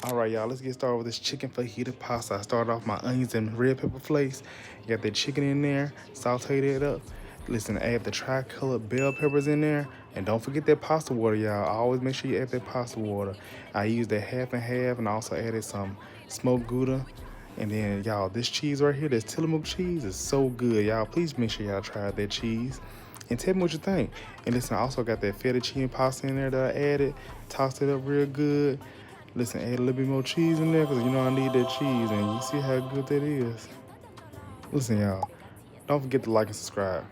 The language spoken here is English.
All right, y'all, let's get started with this chicken fajita pasta. I started off my onions and red pepper flakes. You got the chicken in there, sauteed it up. Listen, add the tri-colored bell peppers in there. And don't forget that pasta water, y'all. Always make sure you add that pasta water. I used that half and half and I also added some smoked Gouda. And then, y'all, this cheese right here, this Tillamook cheese is so good, y'all. Please make sure y'all try that cheese. And tell me what you think. And listen, I also got that fettuccine pasta in there that I added. Tossed it up real good. Listen, add a little bit more cheese in there because you know I need that cheese and you see how good that is. Listen, y'all, don't forget to like and subscribe.